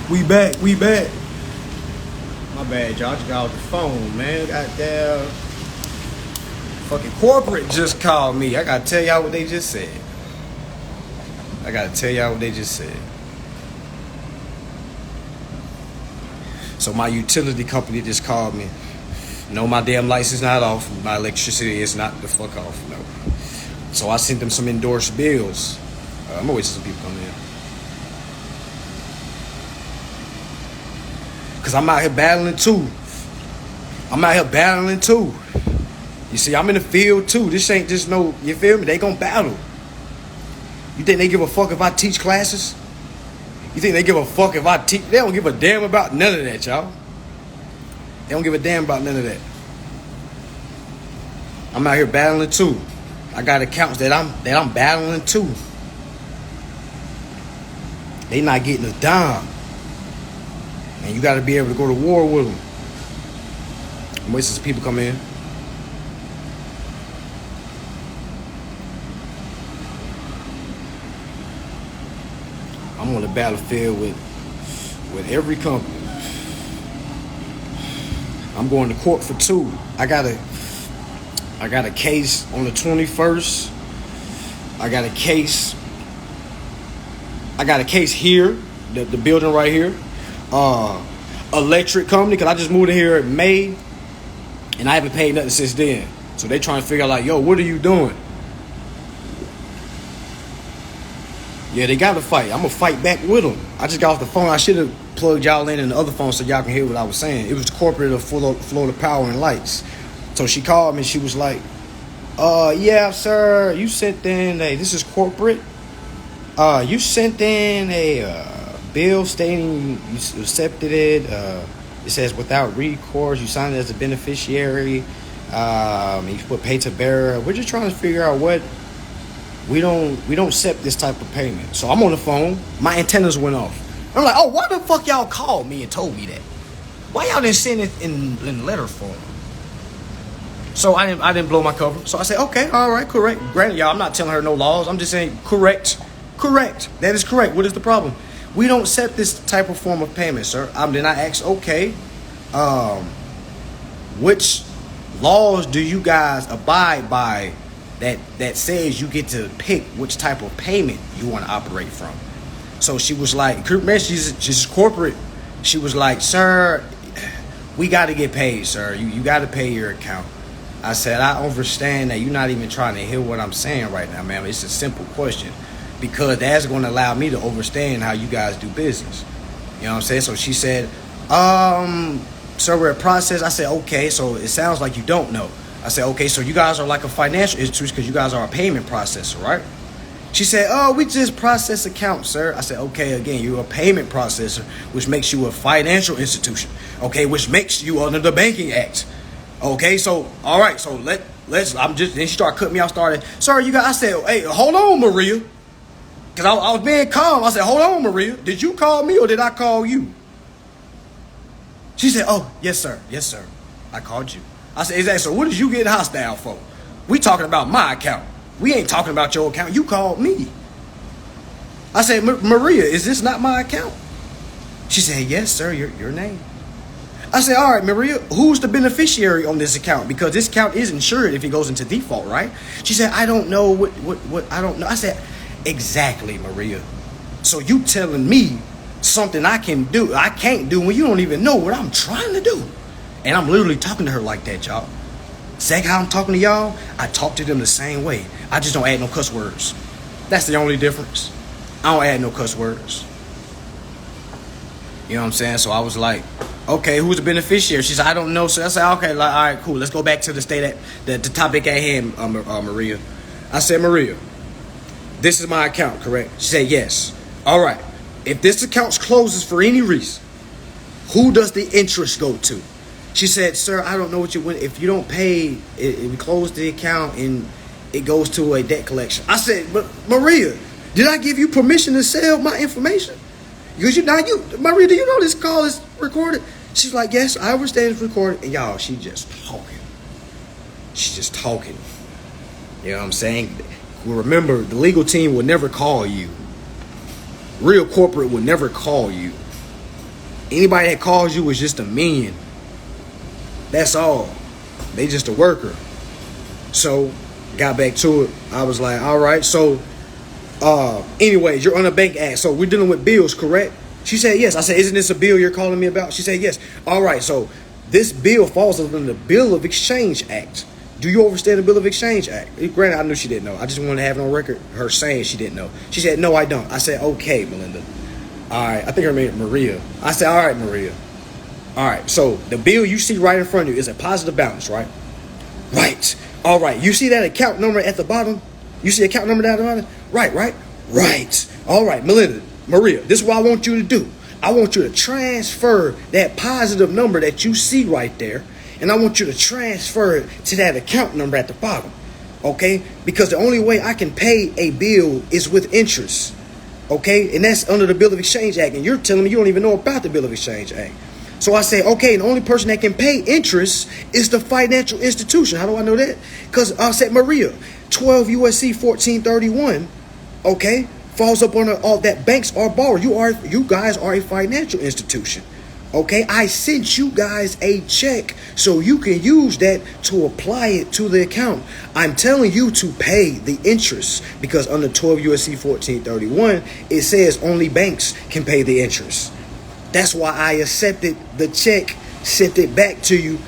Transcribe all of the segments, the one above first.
We back. My bad, y'all. I just got off the phone, man. Goddamn. Fucking corporate just called me. I gotta tell y'all what they just said. So my utility company just called me. No, my damn license not off. My electricity is not the fuck off. No. So I sent them some endorsed bills. I'm gonna wait till some people come in. Cause I'm out here battling too. You see, I'm in the field too. This ain't just no, you feel me? They gonna battle. You think they give a fuck if I teach classes? You think they give a fuck if I teach? They don't give a damn about none of that, y'all. They don't give a damn about none of that. I'm out here battling too. I got accounts that I'm battling too. They not getting a dime. And you got to be able to go to war with them. I'm waiting till people come in. I'm on the battlefield with every company. I'm going to court for 2. I got a case on the 21st. I got a case here, the building right here. Electric company, because I just moved in here in May and I haven't paid nothing since then. So they trying to figure out like, yo, what are you doing? Yeah, they got to fight. I'm going to fight back with them. I just got off the phone. I should have plugged y'all in the other phone so y'all can hear what I was saying. It was corporate of Florida Power and Lights. So she called me and she was like, yeah, sir, you sent in this is corporate. You sent in a bill stating you accepted it. It says without recourse, you signed it as a beneficiary. You put pay to bearer. We're just trying to figure out what we don't accept this type of payment. So I'm on the phone. My antennas went off. I'm like, oh, why the fuck y'all called me and told me that? Why y'all didn't send it in letter form? So I didn't blow my cover. So I said, okay, all right, correct. Granted, y'all, I'm not telling her no laws. I'm just saying correct. That is correct. What is the problem? We don't accept this type of form of payment, sir. Then I asked, okay, which laws do you guys abide by that says you get to pick which type of payment you want to operate from? So she was like, she's corporate. She was like, sir, we got to get paid, sir. You got to pay your account. I said, I understand that you're not even trying to hear what I'm saying right now, ma'am. It's a simple question because that's going to allow me to understand how you guys do business. You know what I'm saying? So she said, sir, we're a process. I said, okay, so it sounds like you don't know. I said, okay, so you guys are like a financial institution because you guys are a payment processor, right? She said, oh, we just process accounts, sir. I said, okay, again, you're a payment processor, which makes you a financial institution, okay, which makes you under the Banking Act. Okay, so, all right, so then she started cutting me off, sir, you guys, I said, hey, hold on, Maria. Because I was being calm. I said, hold on, Maria. Did you call me or did I call you? She said, oh, yes, sir. I called you. I said, exactly, so what did you get hostile for? We talking about my account. We ain't talking about your account. You called me. I said, Maria, is this not my account? She said, yes, sir, your name. I said, all right, Maria, who's the beneficiary on this account? Because this account is insured if it goes into default, right? She said, I don't know what I don't know. I said, exactly, Maria. So you telling me something I can't do when you don't even know what I'm trying to do. And I'm literally talking to her like that, y'all. See how I'm talking to y'all? I talk to them the same way. I just don't add no cuss words. That's the only difference. I don't add no cuss words. You know what I'm saying? So I was like, okay, who's the beneficiary? She said, I don't know. So I said, okay, like, all right, cool. Let's go back to the topic at hand, Maria. I said, Maria, this is my account, correct? She said, yes. All right. If this account closes for any reason, who does the interest go to? She said, sir, I don't know what you win. If you don't pay, we close the account and it goes to a debt collection. I said, but Maria, did I give you permission to sell my information? Because Maria, do you know this call is recorded? She's like, yes, I understand it's recorded. And y'all, she's just talking. You know what I'm saying? Remember, the legal team will never call you. Real corporate will never call you. Anybody that calls you is just a minion. That's all. They just a worker. So, got back to it. I was like, all right. So, anyways, you're on a bank act. So, we're dealing with bills, correct? She said, yes. I said, isn't this a bill you're calling me about? She said, yes. All right. So, this bill falls under the Bill of Exchange Act. Do you understand the Bill of Exchange Act? Granted, I knew she didn't know. I just wanted to have it on record, her saying she didn't know. She said, no, I don't. I said, okay, Melinda. All right. I think her name is Maria. I said, all right, Maria. All right. So, the bill you see right in front of you is a positive balance, right? Right. All right. You see that account number at the bottom? You see account number down the bottom? Right. All right, Melinda, Maria, this is what I want you to do. I want you to transfer that positive number that you see right there, and I want you to transfer it to that account number at the bottom, okay? Because the only way I can pay a bill is with interest, okay? And that's under the Bill of Exchange Act, and you're telling me you don't even know about the Bill of Exchange Act. So I say, okay, and the only person that can pay interest is the financial institution. How do I know that? Because I said, Maria, 12 USC 1431, okay, falls up on all that banks are borrowers. You guys are a financial institution. Okay, I sent you guys a check so you can use that to apply it to the account. I'm telling you to pay the interest because under 12 USC 1431, it says only banks can pay the interest. That's why I accepted the check, sent it back to you,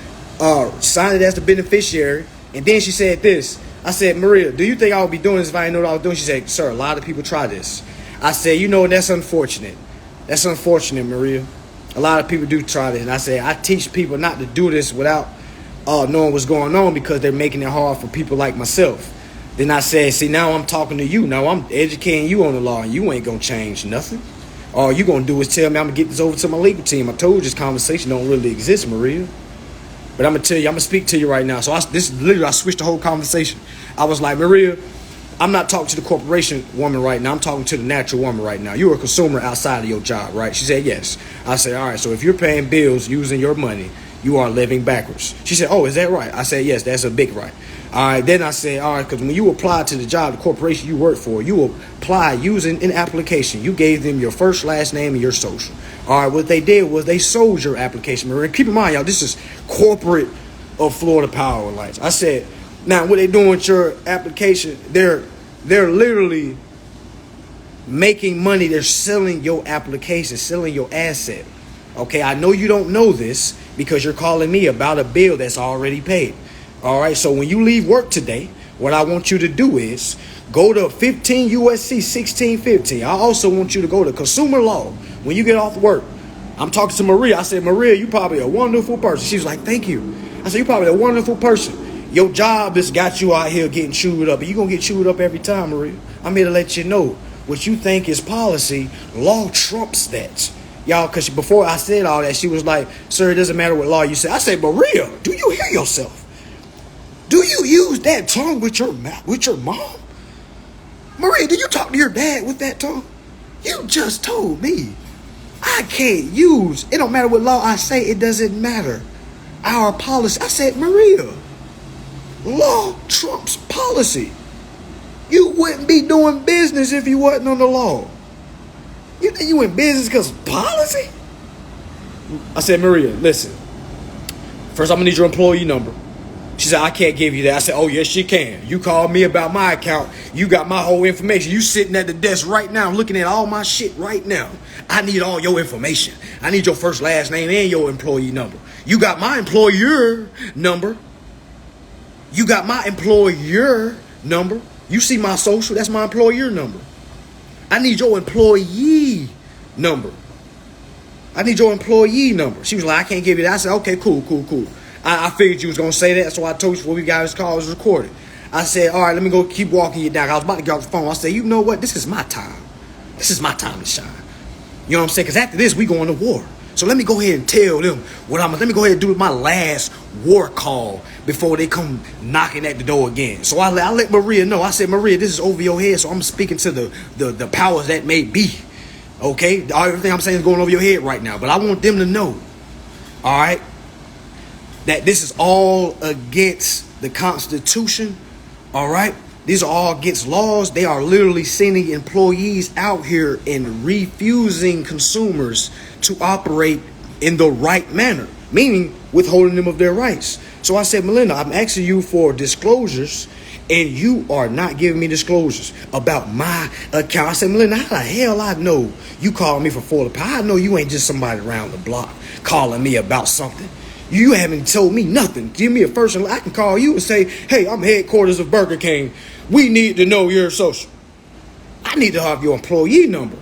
signed it as the beneficiary. And then she said this. I said, Maria, do you think I would be doing this if I didn't know what I was doing? She said, sir, a lot of people try this. I said, that's unfortunate. That's unfortunate, Maria. A lot of people do try this. And I said, I teach people not to do this without knowing what's going on because they're making it hard for people like myself. Then I said, see, now I'm talking to you. Now I'm educating you on the law and you ain't going to change nothing. All you going to do is tell me I'm going to get this over to my legal team. I told you this conversation don't really exist, Maria. But I'm going to tell you, I'm going to speak to you right now. So I switched the whole conversation. I was like, Maria, I'm not talking to the corporation woman right now. I'm talking to the natural woman right now. You're a consumer outside of your job, right? She said, yes. I said, all right, so if you're paying bills using your money, you are living backwards. She said, oh, is that right? I said, yes, that's a big right. All right, then I said, all right, because when you apply to the job, the corporation you work for, you apply using an application. You gave them your first, last name, and your social. All right, what they did was they sold your application. Keep in mind, y'all, this is corporate of Florida Power Lights. I said, now what they doing with your application, they're literally making money. They're selling your application, selling your asset. Okay, I know you don't know this because you're calling me about a bill that's already paid. All right, so when you leave work today, what I want you to do is go to 15 USC 1615. I also want you to go to consumer law when you get off work. I'm talking to Maria. I said, Maria, you probably a wonderful person. She was like, thank you. I said, you're probably a wonderful person. Your job has got you out here getting chewed up. And you're going to get chewed up every time, Maria. I'm here to let you know what you think is policy. Law trumps that. Y'all, because before I said all that, she was like, sir, it doesn't matter what law you say. I said, Maria, do you hear yourself? Do you use that tongue with your mom? Maria, do you talk to your dad with that tongue? You just told me I can't use. It don't matter what law I say. It doesn't matter. Our policy. I said, Maria, law trumps policy. You wouldn't be doing business if you wasn't on the law. You think you in business because of policy? I said, Maria, listen. First, I'm going to need your employee number. She said, I can't give you that. I said, oh, yes, she can. You called me about my account. You got my whole information. You sitting at the desk right now looking at all my shit right now. I need all your information. I need your first, last name, and your employee number. You got my employer number. You got my employer number. You see my social. That's my employer number. I need your employee number. I need your employee number. She was like, I can't give you that. I said, okay, cool. I figured you was going to say that, so I told you before we got this call was recorded. I said, all right, let me go keep walking you down. I was about to get off the phone. I said, you know what? This is my time. This is my time to shine. You know what I'm saying? Because after this, we going to war. So let me go ahead and tell them let me go ahead and do my last war call before they come knocking at the door again. So I let Maria know. I said, Maria, this is over your head, so I'm speaking to the powers that may be. Okay? Everything I'm saying is going over your head right now. But I want them to know, all right, that this is all against the Constitution, all right? These are all against laws. They are literally sending employees out here and refusing consumers to operate in the right manner, meaning withholding them of their rights. So I said, Melinda, I'm asking you for disclosures, and you are not giving me disclosures about my account. I said, Melinda, how the hell I know you calling me for full pay? I know you ain't just somebody around the block calling me about something. You haven't told me nothing. Give me a first, and I can call you and say, hey, I'm headquarters of Burger King. We need to know your social. I need to have your employee number.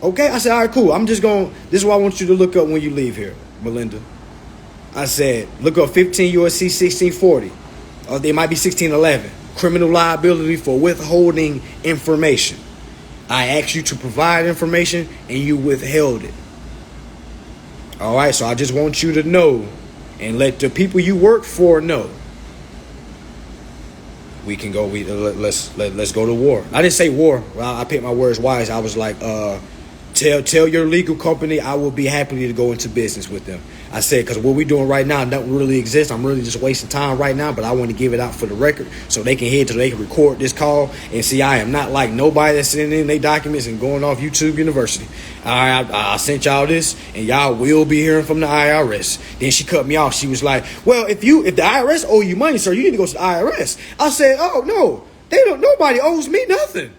Okay? I said, all right, cool. This is what I want you to look up when you leave here, Melinda. I said, look up 15 U.S.C. 1640. Or they might be 1611. Criminal liability for withholding information. I asked you to provide information and you withheld it. All right, so I just want you to know and let the people you work for know. We can go. Let's go to war. I didn't say war. I picked my words wise. I was like, tell your legal company I will be happy to go into business with them. I said, because what we're doing right now doesn't really exist. I'm really just wasting time right now, but I want to give it out for the record so they can hear it, so they can record this call and see I am not like nobody that's sending in their documents and going off YouTube University. I sent y'all this, and y'all will be hearing from the IRS. Then she cut me off. She was like, well, if the IRS owe you money, sir, you need to go to the IRS. I said, oh, no, nobody owes me nothing.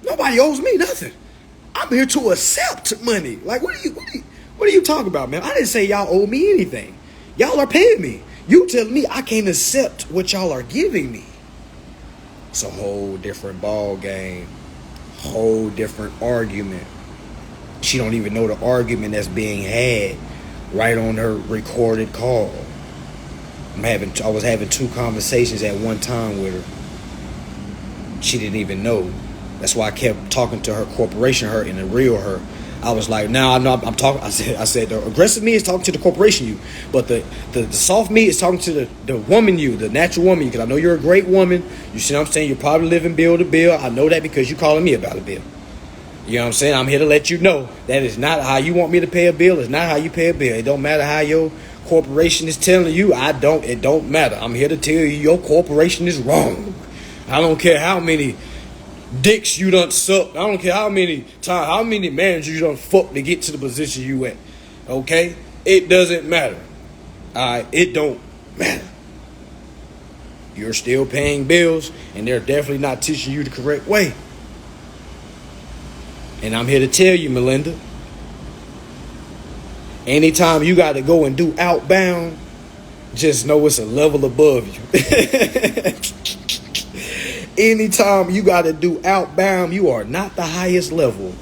Nobody owes me nothing. I'm here to accept money. Like, what are you talking about, man? I didn't say y'all owe me anything. Y'all are paying me. You telling me I can't accept what y'all are giving me. It's a whole different ball game. Whole different argument. She don't even know the argument that's being had right on her recorded call. I was having 2 conversations at one time with her. She didn't even know. That's why I kept talking to her corporation, her, and the real her. I was like, now I know I'm talking. I said the aggressive me is talking to the corporation you, but the soft me is talking to the woman you, the natural woman you. Because I know you're a great woman. You see what I'm saying? You're probably living bill to bill. I know that because you're calling me about a bill. You know what I'm saying? I'm here to let you know that is not how you want me to pay a bill. It's not how you pay a bill. It don't matter how your corporation is telling you. It don't matter. I'm here to tell you your corporation is wrong. I don't care how many dicks you done suck. I don't care how many managers you done fuck to get to the position you at. Okay? It doesn't matter. Alright? It don't matter. You're still paying bills, and they're definitely not teaching you the correct way. And I'm here to tell you, Melinda, anytime you got to go and do outbound, just know it's a level above you. Anytime you got to do outbound, you are not the highest level.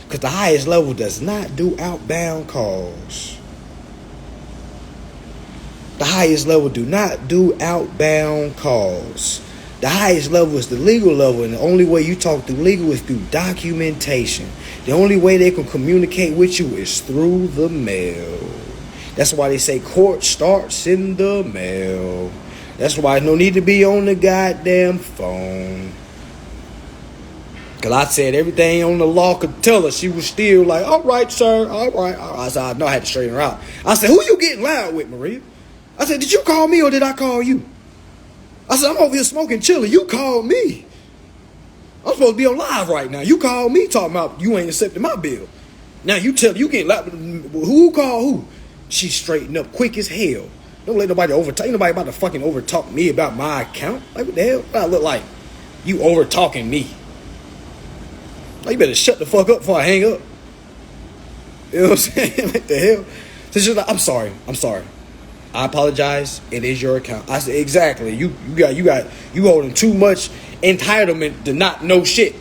Because the highest level does not do outbound calls. The highest level do not do outbound calls. The highest level is the legal level. And the only way you talk through legal is through documentation. The only way they can communicate with you is through the mail. That's why they say court starts in the mail. That's why no need to be on the goddamn phone. Because I said everything on the law could tell her. She was still like, all right, sir. All right. I said, I know I had to straighten her out. I said, who you getting loud with, Maria? I said, did you call me or did I call you? I said, I'm over here smoking chili. You called me. I'm supposed to be on live right now. You called me talking about you ain't accepting my bill. Now you getting loud. Who called who? She straightened up quick as hell. Don't let nobody overtalk. Ain't nobody about to fucking overtalk me about my account. Like, what the hell? What I look like? You overtalking me. Like, you better shut the fuck up before I hang up. You know what I'm saying? What the hell? So she's like, I'm sorry. I apologize. It is your account. I said, exactly. You holding too much entitlement to not know shit.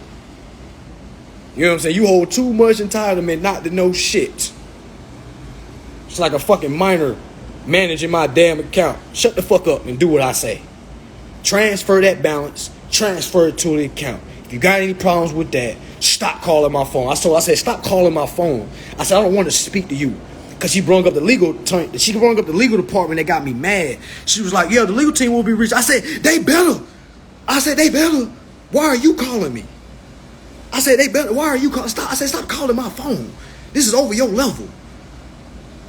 You know what I'm saying? You hold too much entitlement not to know shit. It's like a fucking minor managing my damn account. Shut the fuck up and do what I say. Transfer that balance. Transfer it to the account. If you got any problems with that, stop calling my phone. I said, stop calling my phone. I said, I don't want to speak to you. Because she brought up the legal department that got me mad. She was like, yeah, the legal team will be reached. I said, they better. Why are you calling me? I said, they better. Why are you calling? Stop. I said, stop calling my phone. This is over your level.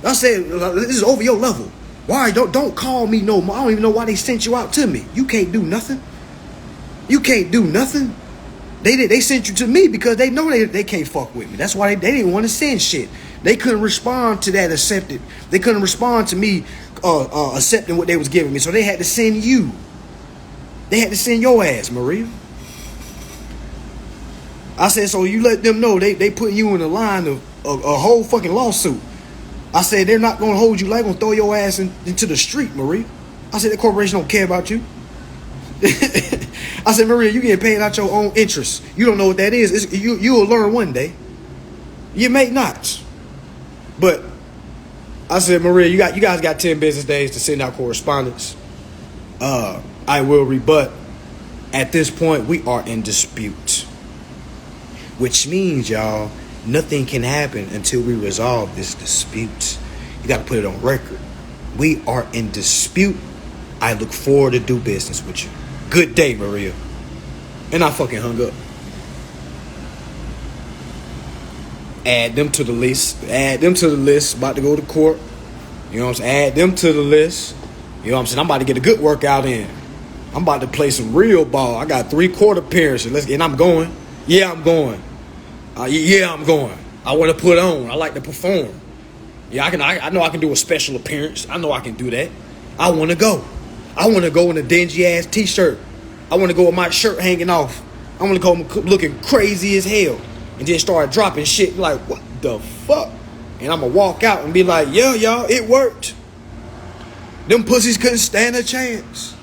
I said, this is over your level. Why? Don't call me no more. I don't even know why they sent you out to me. You can't do nothing. You They sent you to me because they know they can't fuck with me. That's why they didn't want to send shit. They couldn't respond to that accepted. They couldn't respond to me accepting what they was giving me. So they had to send you. They had to send your ass, Maria. I said, so you let them know they putting you in the line of a whole fucking lawsuit. I said, they're not going to hold you. They're going to throw your ass into the street, Maria. I said, the corporation don't care about you. I said, Maria, you getting paid out your own interest. You don't know what that is. You'll learn one day. You may not. But I said, Maria, you guys got 10 business days to send out correspondence. I will rebut. At this point, we are in dispute. Which means, y'all, nothing can happen until we resolve this dispute. You got to put it on record. We are in dispute. I look forward to do business with you. Good day, Maria. And I fucking hung up. Add them to the list. Add them to the list. About to go to court. You know what I'm saying? Add them to the list. You know what I'm saying? I'm about to get a good workout in. I'm about to play some real ball. I got 3 court appearances. And I'm going. Yeah, I'm going. I'm going. I want to put on. I like to perform. Yeah, I know I can do a special appearance. I know I can do that. I want to go. I want to go in a dingy ass t-shirt. I want to go with my shirt hanging off. I want to go looking crazy as hell. And then start dropping shit like, what the fuck? And I'm going to walk out and be like, yeah, y'all, it worked. Them pussies couldn't stand a chance.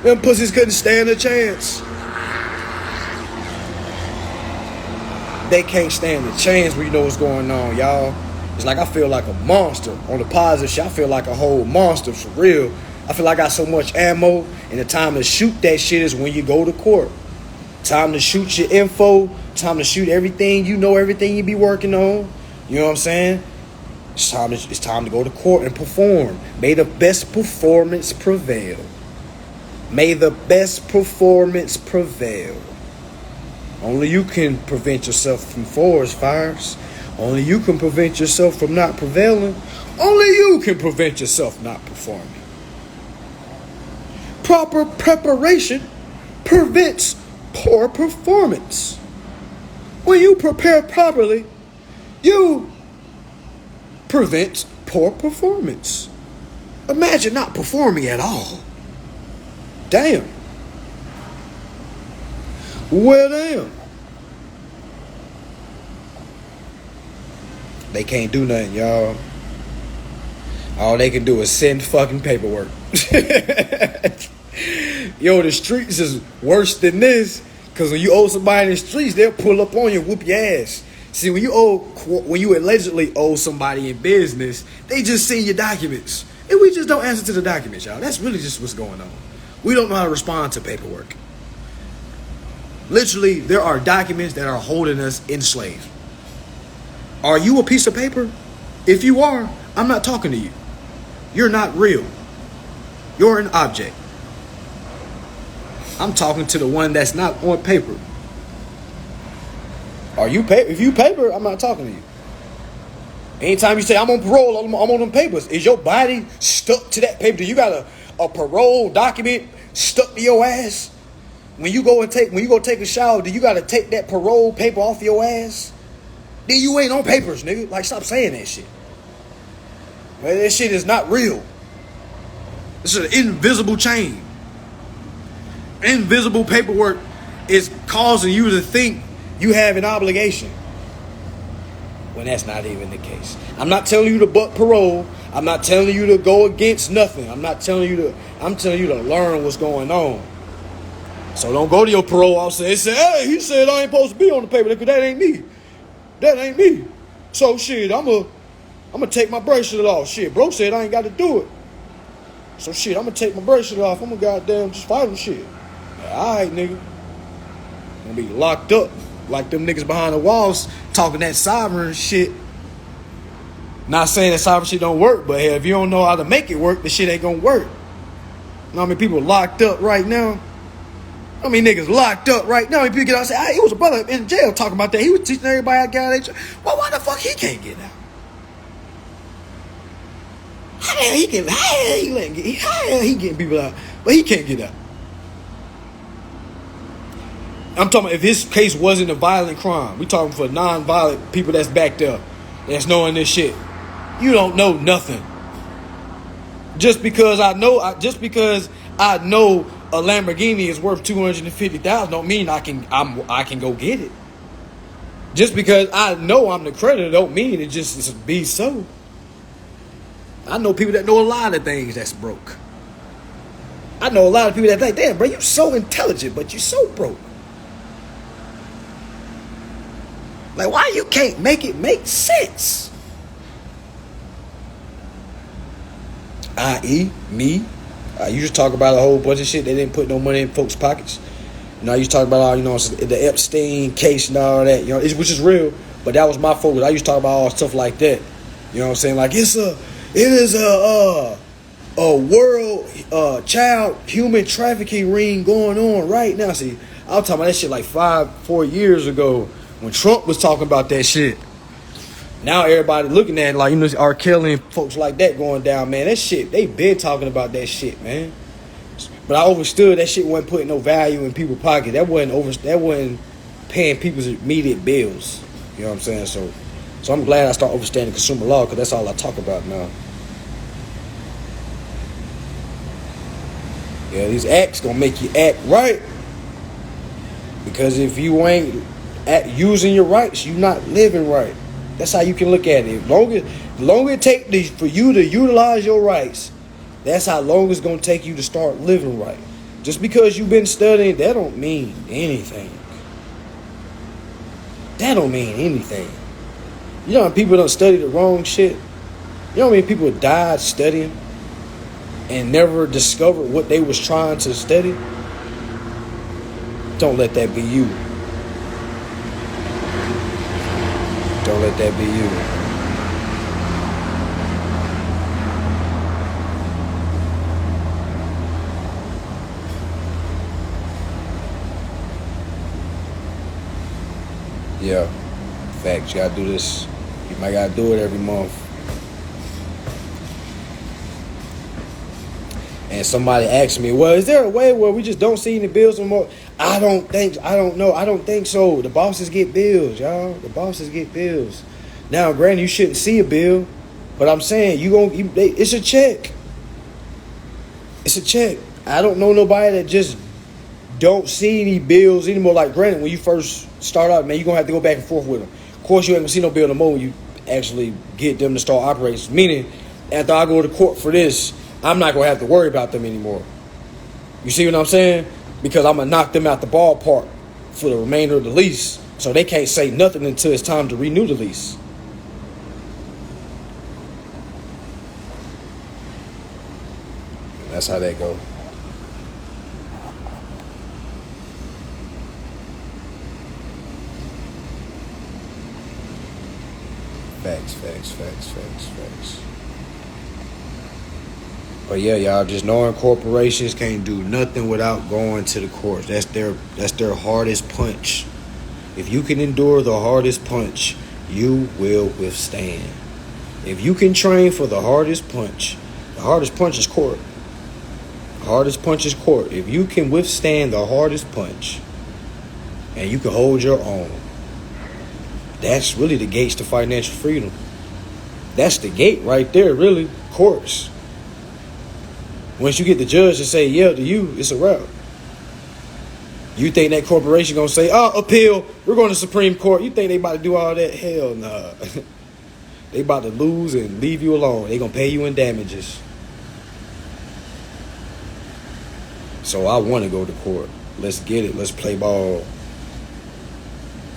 Them pussies couldn't stand a chance. They can't stand a chance when you know what's going on, y'all. It's like I feel like a monster. On the positive shit, I feel like a whole monster for real. I feel like I got so much ammo, and the time to shoot that shit is when you go to court. Time to shoot your info. Time to shoot everything you know, everything you be working on. You know what I'm saying? It's time to go to court and perform. May the best performance prevail. May the best performance prevail. Only you can prevent yourself from forest fires. Only you can prevent yourself from not prevailing. Only you can prevent yourself not performing. Proper preparation prevents poor performance. When you prepare properly, you prevent poor performance. Imagine not performing at all. Damn. Well, damn. They can't do nothing, y'all. All they can do is send fucking paperwork. Yo, the streets is worse than this. Because when you owe somebody in the streets, they'll pull up on you and whoop your ass. See, when you allegedly owe somebody in business, they just send your documents. And we just don't answer to the documents, y'all. That's really just what's going on. We don't know how to respond to paperwork. Literally, there are documents that are holding us enslaved. Are you a piece of paper? If you are, I'm not talking to you. You're not real. You're an object. I'm talking to the one that's not on paper. Are you paper? If you paper, I'm not talking to you. Anytime you say I'm on parole, I'm on them papers. Is your body stuck to that paper? Do you got a parole document stuck to your ass? When you go take a shower, do you gotta take that parole paper off your ass? Then you ain't on papers, nigga. Like, stop saying that shit. Man, that shit is not real. This is an invisible chain. Invisible paperwork is causing you to think you have an obligation when that's not even the case. I'm not telling you to butt parole. I'm not telling you to go against nothing. I'm telling you to learn what's going on. So don't go to your parole officer and say, hey, he said I ain't supposed to be on the paper. That ain't me. That ain't me. So shit, I'm gonna take my bracelet off. Shit, bro said I ain't got to do it. So shit, I'm gonna take my bracelet off. I'm gonna goddamn just fight him shit. Alright, nigga. Gonna be locked up like them niggas behind the walls talking that sovereign shit. Not saying that sovereign shit don't work, but hey, if you don't know how to make it work, the shit ain't gonna work. You know how many people locked up right now? How many niggas locked up right now? People get out and say, hey, he was a brother in jail talking about that. He was teaching everybody how to get out of jail. Well, why the fuck he can't get out? How the hell he getting people out, but he can't get out? I'm talking about if his case wasn't a violent crime. We talking for non-violent people that's backed up, that's knowing this shit. You don't know nothing. Just because I know a Lamborghini is worth $250,000 don't mean I can go get it. Just because I know I'm the creditor don't mean it just be so. I know people that know a lot of things that's broke. I know a lot of people that think, damn, bro, you so intelligent, but you so broke. Like, why you can't make it make sense? I.e., me. I used to talk about a whole bunch of shit. They didn't put no money in folks' pockets. I used to talk about all, the Epstein case and all that, which is real, but that was my focus. I used to talk about all stuff like that. You know what I'm saying? Like, it is a world child human trafficking ring going on right now. See, I was talking about that shit like 4 years ago when Trump was talking about that shit. Now everybody looking at it like, R. Kelly and folks like that going down, man. That shit, they been talking about that shit, man. But I understood that shit wasn't putting no value in people's pocket. That wasn't paying people's immediate bills. You know what I'm saying? So I'm glad I start understanding consumer law, because that's all I talk about now. Yeah, these acts gonna make you act right. Because if you ain't using your rights, you not living right. That's how you can look at it. The longer it takes for you to utilize your rights, that's how long it's going to take you to start living right. Just because you've been studying, that don't mean anything. That don't mean anything. You know how people don't study the wrong shit? You know how many people died studying and never discovered what they was trying to study? Don't let that be you. Don't let that be you. Yeah, facts. You gotta do this. You might gotta do it every month. And somebody asked me, well, is there a way where we just don't see any bills no more? I don't know. I don't think so. The bosses get bills, y'all. The bosses get bills. Now, granted, you shouldn't see a bill, but I'm saying it's a check. It's a check. I don't know nobody that just don't see any bills anymore. Like, granted, when you first start out, man, you're going to have to go back and forth with them. Of course, you ain't going to see no bill no more when you actually get them to start operating. Meaning, after I go to court for this, I'm not going to have to worry about them anymore. You see what I'm saying? Because I'm going to knock them out the ballpark for the remainder of the lease. So they can't say nothing until it's time to renew the lease. That's how that go. Facts. But yeah, y'all, just knowing corporations can't do nothing without going to the courts. That's their hardest punch. If you can endure the hardest punch, you will withstand. If you can train for the hardest punch is court. The hardest punch is court. If you can withstand the hardest punch and you can hold your own, that's really the gates to financial freedom. That's the gate right there, really. Courts. Once you get the judge to say yeah to you, it's a wrap. You think that corporation gonna say, oh, appeal, we're going to Supreme Court. You think they about to do all that? Hell nah. They about to lose and leave you alone. They gonna pay you in damages. So I want to go to court. Let's get it. Let's play ball.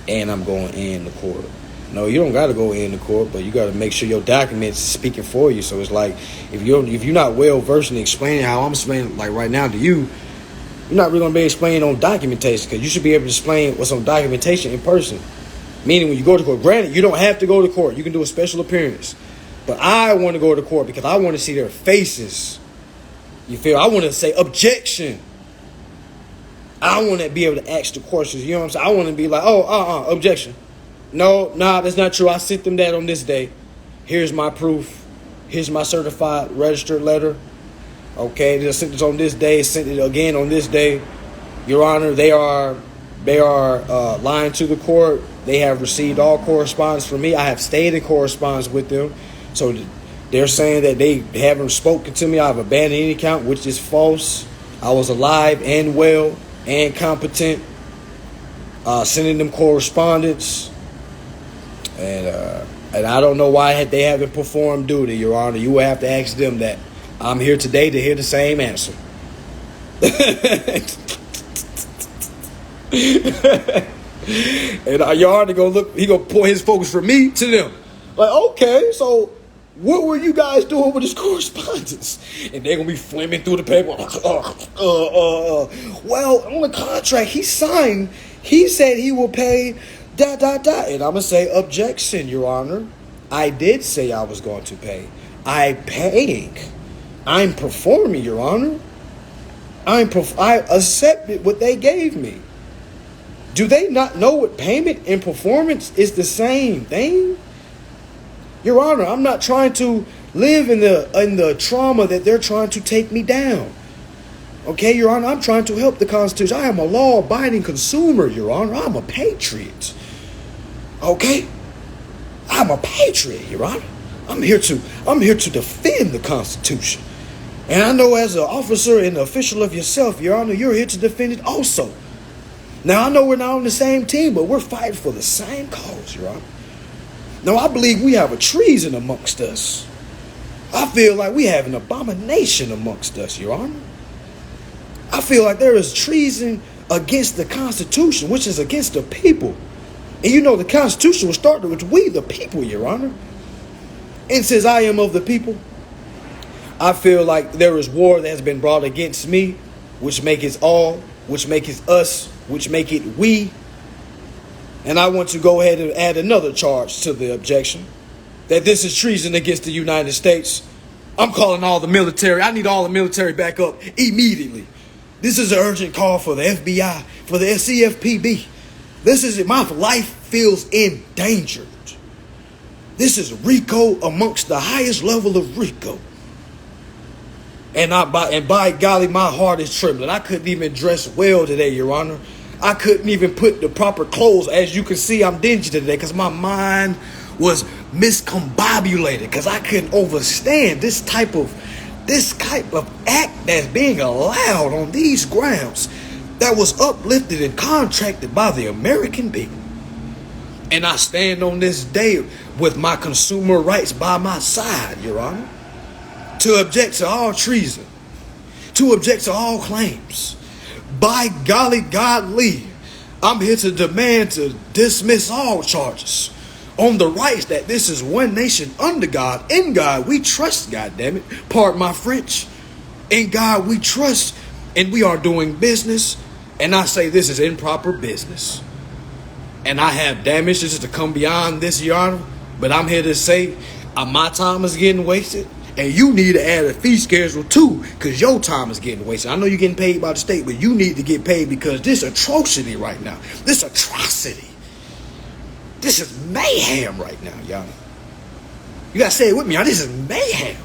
And I'm going in the court. No, you don't got to go in the court, but you got to make sure your documents speaking for you. So it's like, if you're not well versed in explaining how I'm explaining, like right now to you, you're not really going to be explaining on documentation, because you should be able to explain what's on documentation in person. Meaning when you go to court, granted, you don't have to go to court. You can do a special appearance. But I want to go to court because I want to see their faces. You feel? I want to say objection. I want to be able to ask the questions. You know what I'm saying? I want to be like, objection. No, that's not true. I sent them that on this day. Here's my proof. Here's my certified registered letter. Okay, they sent it on this day, sent it again on this day. Your Honor, they are They are lying to the court. They have received all correspondence from me. I have stayed in correspondence with them. So they're saying that they haven't spoken to me. I've abandoned any account, which is false. I was alive and well and competent, sending them correspondence. And I don't know why they haven't performed duty, Your Honor. You will have to ask them that. I'm here today to hear the same answer. And Your Honor gonna look, he gonna point his focus from me to them. Like, okay, so what were you guys doing with this correspondence? And they're gonna be flaming through the paper. Well, on the contract he signed, he said he will pay ... And I'm gonna say, objection, Your Honor. I did say I was going to pay. I'm paying. I'm performing, Your Honor. I accepted what they gave me. Do they not know what payment and performance is the same thing? Your Honor, I'm not trying to live in the trauma that they're trying to take me down. Okay, Your Honor, I'm trying to help the Constitution. I am a law-abiding consumer, Your Honor. I'm a patriot. Okay? I'm a patriot, Your Honor. I'm here to defend the Constitution. And I know as an officer and an official of yourself, Your Honor, you're here to defend it also. Now, I know we're not on the same team, but we're fighting for the same cause, Your Honor. Now, I believe we have a treason amongst us. I feel like we have an abomination amongst us, Your Honor. I feel like there is treason against the Constitution, which is against the people. And you know the Constitution was started with we, the people, Your Honor. It says, I am of the people. I feel like there is war that has been brought against me, which make it all, which make it us, which make it we. And I want to go ahead and add another charge to the objection, that this is treason against the United States. I'm calling all the military. I need all the military back up immediately. This is an urgent call for the FBI, for the CFPB. This is, my life feels endangered. This is RICO amongst the highest level of RICO. And by golly, my heart is trembling. I couldn't even dress well today, Your Honor. I couldn't even put the proper clothes. As you can see, I'm dingy today because my mind was miscombobulated because I couldn't understand this type of act that's being allowed on these grounds that was uplifted and contracted by the American people. And I stand on this day with my consumer rights by my side, Your Honor, to object to all treason, to object to all claims. By golly, godly, I'm here to demand to dismiss all charges on the rights that this is one nation under God. In God we trust, goddammit. Pardon my French. In God we trust, and we are doing business. And I say this is improper business. And I have damages to come beyond this, Your Honor. But I'm here to say my time is getting wasted. And you need to add a fee schedule too, because your time is getting wasted. I know you're getting paid by the state, but you need to get paid because this atrocity right now, this atrocity, this is mayhem right now, y'all. You got to say it with me, y'all. This is mayhem.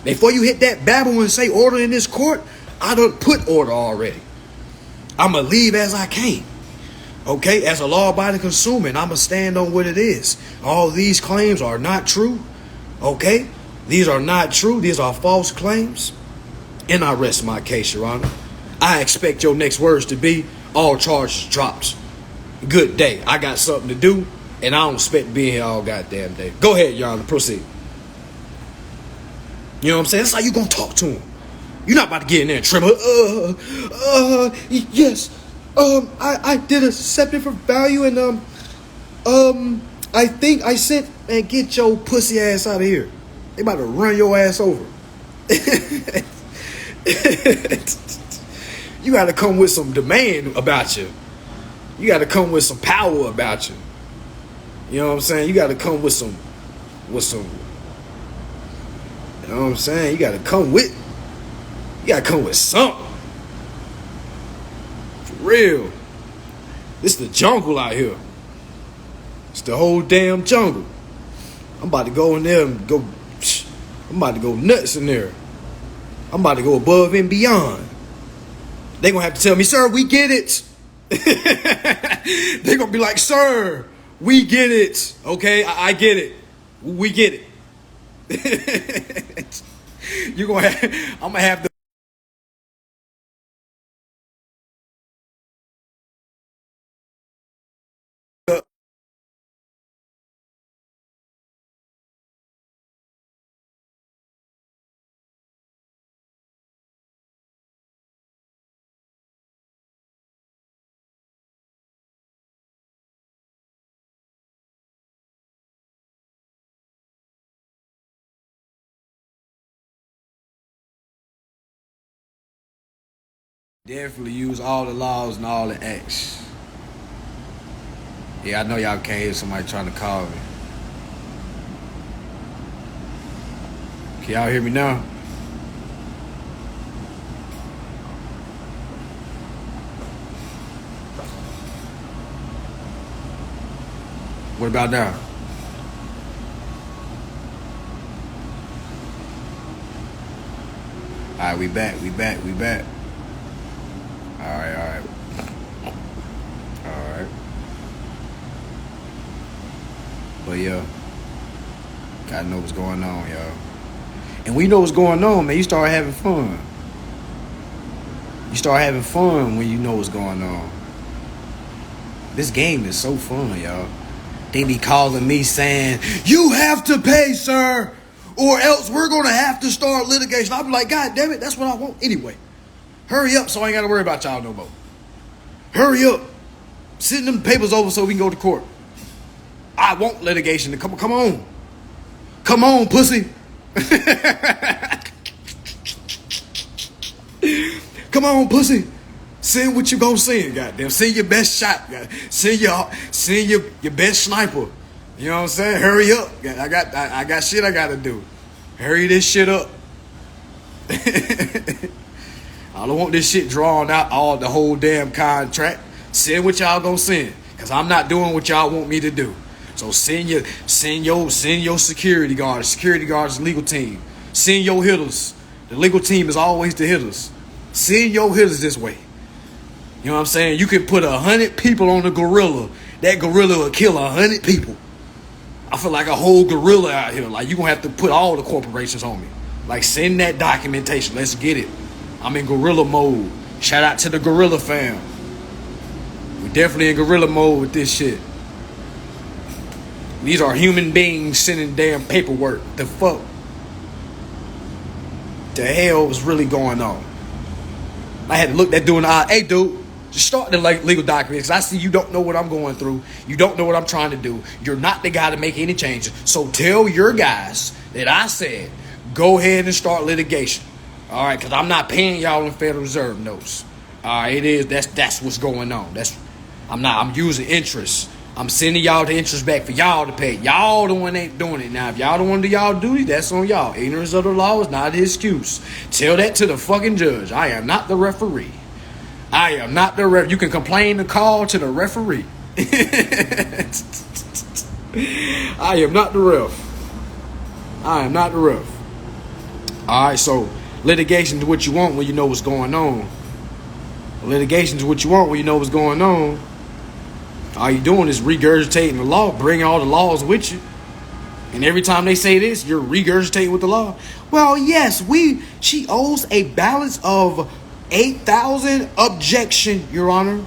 Before you hit that babble and say order in this court, I done put order already. I'm going to leave as I came. Okay, as a law-abiding consumer, and I'm going to stand on what it is. All these claims are not true. Okay, these are not true. These are false claims. And I rest my case, Your Honor. I expect your next words to be all charges dropped. Good day. I got something to do, and I don't expect to be here all goddamn day. Go ahead, Your Honor. Proceed. You know what I'm saying? That's how you going to talk to him. You're not about to get in there and tremble. Yes. I did accept it for value, and I think I sent, man, get your pussy ass out of here. They about to run your ass over. You got to come with some demand about you. You got to come with some power about you. You know what I'm saying? You got to come with some, you know what I'm saying? You got to come with something. For real. This is the jungle out here. It's the whole damn jungle. I'm about to go in there and go, I'm about to go nuts in there. I'm about to go above and beyond. They're going to have to tell me, sir, we get it. They're gonna be like, sir, we get it. Okay, I get it. We get it. You're gonna have, I'm gonna have the definitely use all the laws and all the acts. Yeah, I know y'all can't hear somebody trying to call me. Can y'all hear me now? What about now? All right, we back. All right. But yeah, gotta know what's going on, y'all. And when you know what's going on, man, you start having fun. You start having fun when you know what's going on. This game is so fun, y'all. They be calling me saying, you have to pay, sir, or else we're going to have to start litigation. I'll be like, God damn it, that's what I want anyway. Hurry up so I ain't got to worry about y'all no more. Hurry up. Send them papers over so we can go to court. I want litigation. Come on. Come on, pussy. Come on, pussy. Send what you gonna send, goddamn. Send your best shot. Send your best sniper. You know what I'm saying? Hurry up. I got shit I gotta do. Hurry this shit up. I don't want this shit drawn out all the whole damn contract. Send what y'all gonna send. Cause I'm not doing what y'all want me to do. So send your security guards. Security guards, legal team. Send your hitters. The legal team is always the hitters. Send your hitters this way. You know what I'm saying? You can put 100 people on a gorilla. That gorilla will kill 100 people. I feel like a whole gorilla out here. Like, you gonna have to put all the corporations on me. Like, send that documentation. Let's get it. I'm in gorilla mode. Shout out to the gorilla fam. We definitely in gorilla mode with this shit. These are human beings sending damn paperwork. The fuck? The hell is really going on? I had to look that dude in the eye. Hey, dude, just start the legal documents. I see you don't know what I'm going through. You don't know what I'm trying to do. You're not the guy to make any changes. So tell your guys that I said, go ahead and start litigation. All right, because I'm not paying y'all in Federal Reserve notes. All right, it is. That's what's going on. I'm using interest. I'm sending y'all the interest back for y'all to pay. Y'all the one ain't doing it. Now, if y'all don't want to do y'all duty, that's on y'all. Ignorance of the law is not an excuse. Tell that to the fucking judge. I am not the referee. I am not the ref. You can complain the call to the referee. I am not the ref. I am not the ref. All right, so litigation is what you want when you know what's going on. Litigation is what you want when you know what's going on. All you doing is regurgitating the law, bringing all the laws with you. And every time they say this, you're regurgitating with the law. Well, yes, she owes a balance of 8,000. Objection, Your Honor.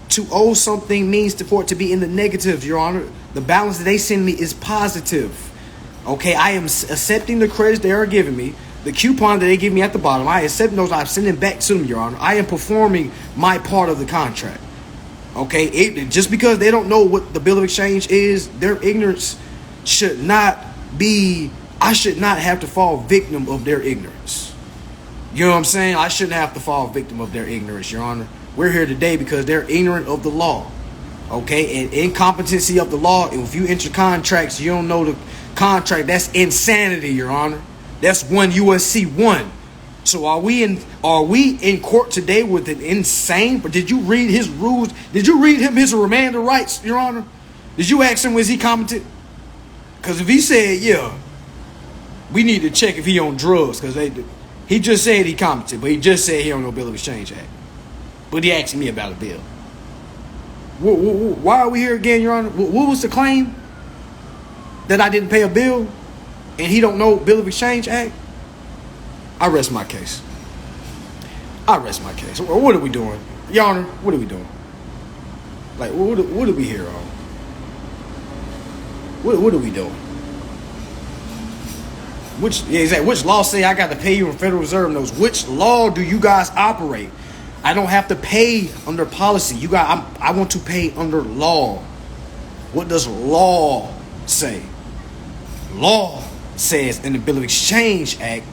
To owe something means for it to be in the negative, Your Honor. The balance that they send me is positive. Okay, I am accepting the credits they are giving me. The coupon that they give me at the bottom, I accept those. I'm sending back to them, Your Honor. I am performing my part of the contract. Okay, just because they don't know what the bill of exchange is, their ignorance should not be. I should not have to fall victim of their ignorance. You know what I'm saying? I shouldn't have to fall victim of their ignorance, Your Honor. We're here today because they're ignorant of the law. Okay, and incompetency of the law. And if you enter contracts, you don't know the contract. That's insanity, Your Honor. That's 1 USC 1. So are we in court today with an insane? But did you read his rules? Did you read him his remand of rights, Your Honor? Did you ask him was he competent? Because if he said yeah, we need to check if he on drugs. Because he just said he competent, but he just said he on no bill of exchange act. But he asked me about a bill. Why are we here again, Your Honor? What was the claim? That I didn't pay a bill and he don't know Bill of Exchange Act? I rest my case. I rest my case. What are we doing? Your Honor, what are we doing? Like, what are we here on? What are we doing? Which law say I got to pay you in Federal Reserve notes? Which law do you guys operate? I don't have to pay under policy. I want to pay under law. What does law say? Law says in the Bill of Exchange Act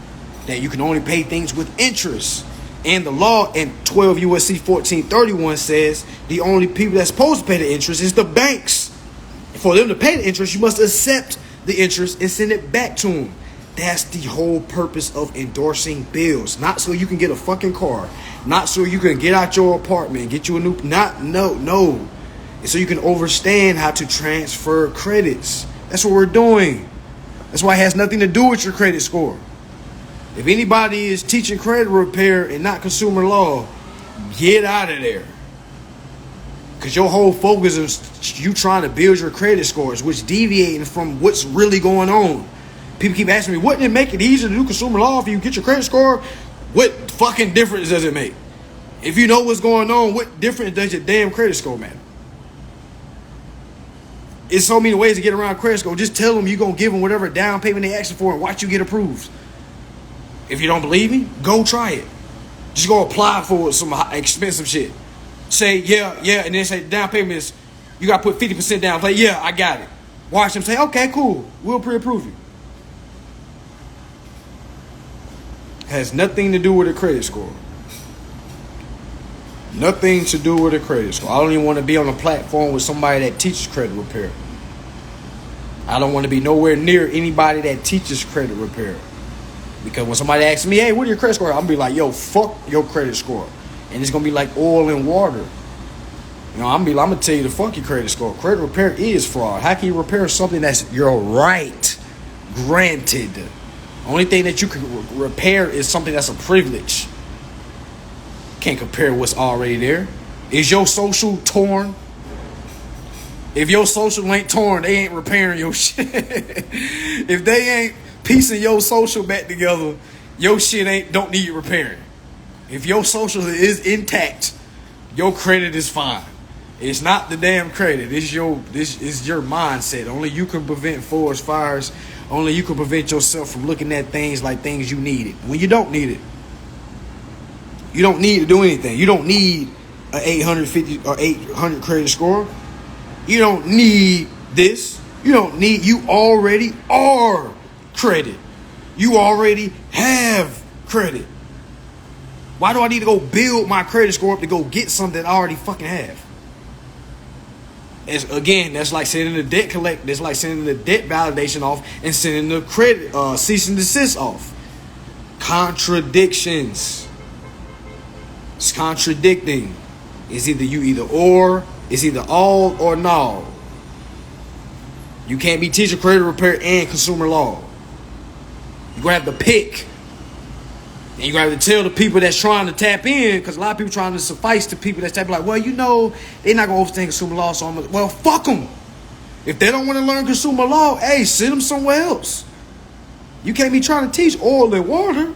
that you can only pay things with interest. And the law in 12 U.S.C. 1431 says the only people that's supposed to pay the interest is the banks. For them to pay the interest, you must accept the interest and send it back to them. That's the whole purpose of endorsing bills. Not so you can get a fucking car. Not so you can get out your apartment and get you a new... No. It's so you can understand how to transfer credits. That's what we're doing. That's why it has nothing to do with your credit score. If anybody is teaching credit repair and not consumer law, get out of there. Because your whole focus is you trying to build your credit scores, which deviating from what's really going on. People keep asking me, wouldn't it make it easier to do consumer law if you get your credit score? What fucking difference does it make? If you know what's going on, what difference does your damn credit score matter? It's so many ways to get around credit score. Just tell them you're going to give them whatever down payment they ask for and watch you get approved. If you don't believe me, go try it. Just go apply for some expensive shit. Say, yeah, and then say down payment is, you got to put 50% down. Say, yeah, I got it. Watch them say, okay, cool. We'll pre-approve you. Has nothing to do with a credit score. Nothing to do with a credit score. I don't even want to be on a platform with somebody that teaches credit repair. I don't want to be nowhere near anybody that teaches credit repair. Because when somebody asks me, hey, what are your credit score? I'm going to be like, yo, fuck your credit score. And it's going to be like oil and water. You know, I'm going to tell you to fuck your credit score. Credit repair is fraud. How can you repair something that's your right granted? Only thing that you can repair is something that's a privilege. Can't compare what's already there. Is your social torn? If your social ain't torn, they ain't repairing your shit. If they ain't piecing your social back together, your shit don't need repairing. If your social is intact, your credit is fine. It's not the damn credit. This is your mindset. Only you can prevent forest fires. Only you can prevent yourself from looking at things like things you need it when you don't need it. You don't need to do anything. You don't need an 850 or 800 credit score. You don't need this. You already are credit. You already have credit. Why do I need to go build my credit score up to go get something I already fucking have? That's like sending the debt collect. That's like sending the debt validation off and sending the credit cease and desist off. Contradictions. It's contradicting. It's either or. It's either all or no. You can't be teaching credit repair and consumer law. You're going to have to pick. And you're going to have to tell the people that's trying to tap in, because a lot of people trying to suffice to people that's tapping like, well, they're not going to overstand consumer law, so well, fuck them. If they don't want to learn consumer law, hey, send them somewhere else. You can't be trying to teach oil and water.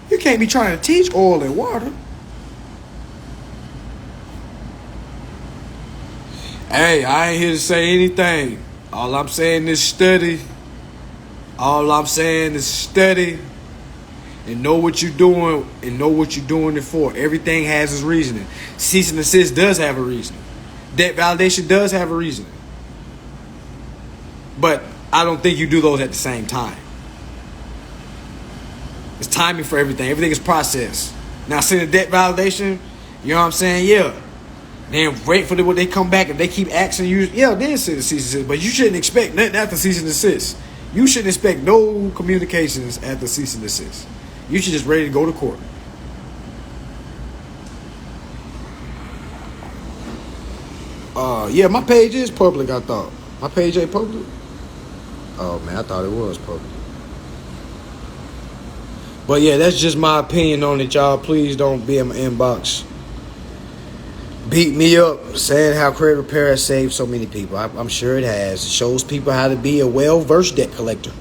You can't be trying to teach oil and water. Hey, I ain't here to say anything. All I'm saying is study. All I'm saying is study. And know what you're doing. And know what you're doing it for. Everything has its reasoning. Cease and desist does have a reasoning. Debt validation does have a reasoning. But I don't think you do those at the same time. It's timing for everything. Everything is process. Now, sending debt validation, you know what I'm saying? Yeah. Then wait for what they come back. If they keep asking you, yeah, then send the cease and desist. But you shouldn't expect nothing after cease and desist. You shouldn't expect no communications after cease and desist. You should just ready to go to court. Yeah, my page is public, I thought. My page ain't public? Oh, man, I thought it was public. But yeah, that's just my opinion on it, y'all. Please don't be in my inbox. Beat me up saying how credit repair has saved so many people. I'm sure it has. It shows people how to be a well-versed debt collector.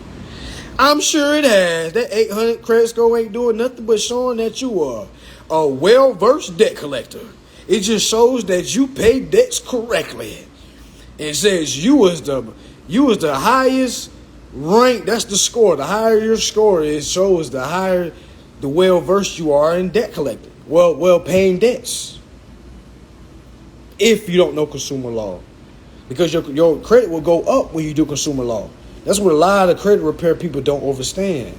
I'm sure it has. That 800 credit score ain't doing nothing but showing that you are a well-versed debt collector. It just shows that you pay debts correctly. It says you was the highest rank. That's the score. The higher your score is, shows the higher the well-versed you are in debt collecting. Well paying debts. If you don't know consumer law. Because your credit will go up when you do consumer law. That's what a lot of credit repair people don't understand.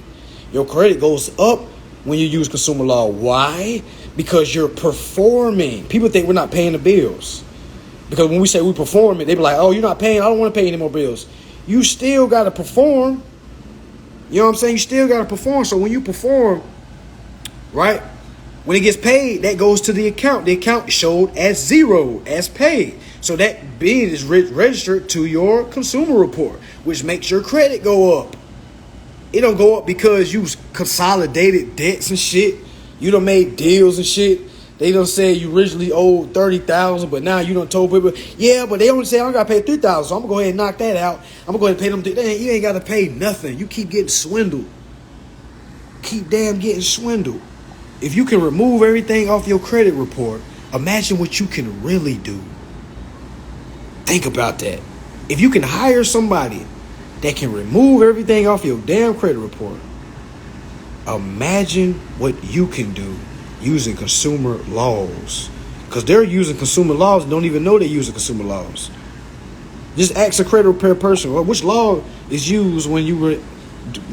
Your credit goes up when you use consumer law. Why? Because you're performing. People think we're not paying the bills. Because when we say we performing, they be like, oh, you're not paying. I don't want to pay any more bills. You still got to perform. You know what I'm saying? You still got to perform. So when you perform, right? When it gets paid, that goes to the account. The account showed as zero, as paid. So that bid is registered to your consumer report, which makes your credit go up. It don't go up because you consolidated debts and shit. You done made deals and shit. They done say you originally owed $30,000, but now you done told people, yeah, but they only say I gotta pay $3,000, so I'm gonna go ahead and knock that out. I'm gonna go ahead and pay them. You ain't gotta pay nothing. You keep getting swindled. Keep damn getting swindled. If you can remove everything off your credit report, imagine what you can really do. Think about that. If you can hire somebody that can remove everything off your damn credit report, imagine what you can do using consumer laws. Because they're using consumer laws and don't even know they're using consumer laws. Just ask a credit repair person, well, which law is used when you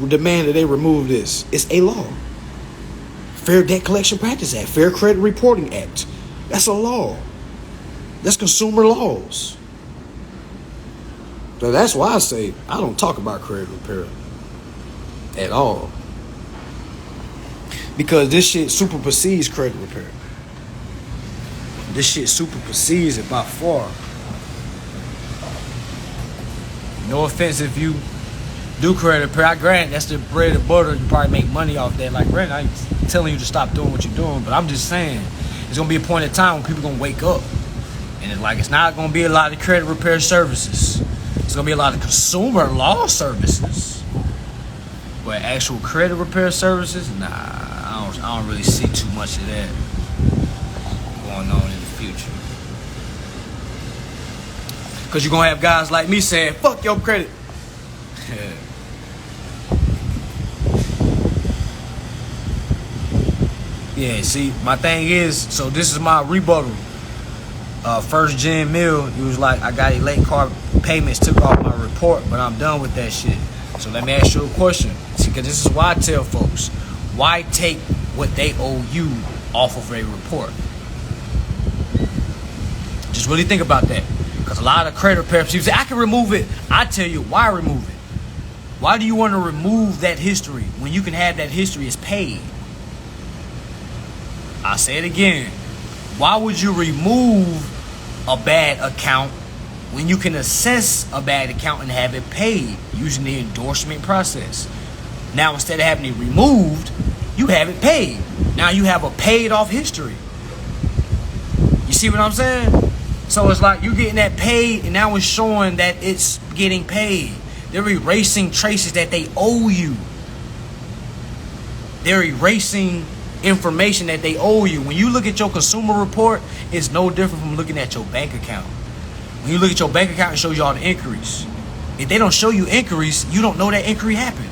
demand that they remove this? It's a law. Fair Debt Collection Practice Act, Fair Credit Reporting Act. That's a law. That's consumer laws. So that's why I say I don't talk about credit repair at all. Because this shit supersedes credit repair. This shit supersedes it by far. No offense if you do credit repair. I grant that's the bread and butter. You probably make money off that. Like, Brent, I ain't telling you to stop doing what you're doing, but I'm just saying there's going to be a point in time when people going to wake up. And it's not going to be a lot of credit repair services. It's going to be a lot of consumer law services. But actual credit repair services, nah, I don't really see too much of that going on in the future. Because you're going to have guys like me saying, fuck your credit. Yeah, see, my thing is, so this is my rebuttal. First Gen Mill, he was like, I got late car payments took off my report, but I'm done with that shit. So let me ask you a question. See, because this is why I tell folks, why take what they owe you off of a report? Just really think about that. Because a lot of credit repair people say, I can remove it. I tell you, why remove it? Why do you want to remove that history when you can have that history as paid? I'll say it again. Why would you remove a bad account when you can assess a bad account and have it paid using the endorsement process? Now, instead of having it removed, you have it paid. Now you have a paid off history. You see what I'm saying? So it's like you're getting that paid, and now it's showing that it's getting paid. They're erasing traces that they owe you. They're erasing information that they owe you. When you look at your consumer report, it's no different from looking at your bank account. When you look at your bank account, it shows you all the inquiries. If they don't show you inquiries, you don't know that inquiry happened.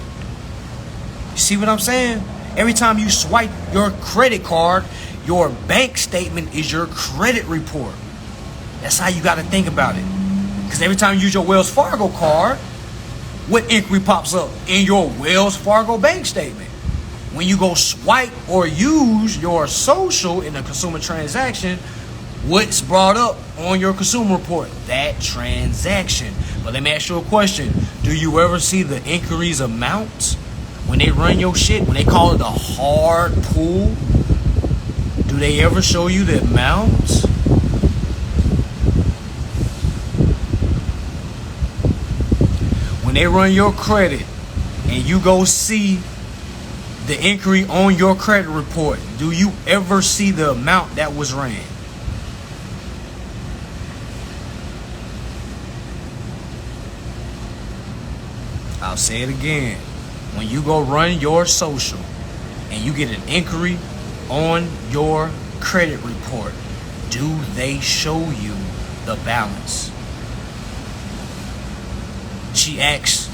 You see what I'm saying? Every time you swipe your credit card, your bank statement is your credit report. That's how you got to think about it. Because every time you use your Wells Fargo card, what inquiry pops up in your Wells Fargo bank statement? When you go swipe or use your social in a consumer transaction, what's brought up on your consumer report? That transaction. But let me ask you a question. Do you ever see the inquiries amount when they run your shit? When they call it a hard pull, do they ever show you the amount? When they run your credit and you go see the inquiry on your credit report, do you ever see the amount that was ran? I'll say it again. When you go run your social and you get an inquiry on your credit report, do they show you the balance? She asks,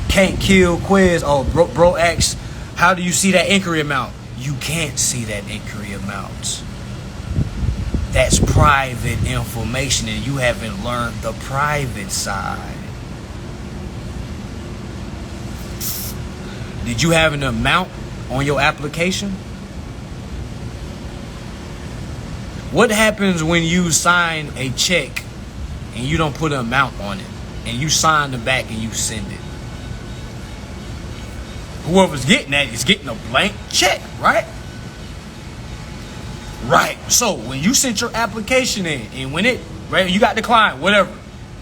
can't kill quiz. Oh, bro asks, how do you see that inquiry amount? You can't see that inquiry amount. That's private information and you haven't learned the private side. Did you have an amount on your application? What happens when you sign a check and you don't put an amount on it and you sign the back and you send it? Whoever's getting that is getting a blank check, right? Right. So when you sent your application in and when it, right, you got declined, whatever.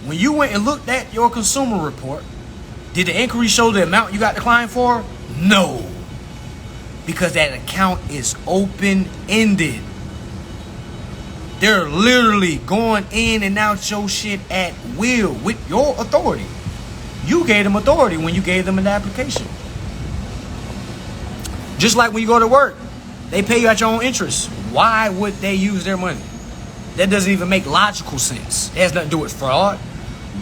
When you went and looked at your consumer report, did the inquiry show the amount you got declined for? No. Because that account is open-ended. They're literally going in and out your shit at will with your authority. You gave them authority when you gave them an application. Just like when you go to work, they pay you at your own interest. Why would they use their money? That doesn't even make logical sense. It has nothing to do with fraud.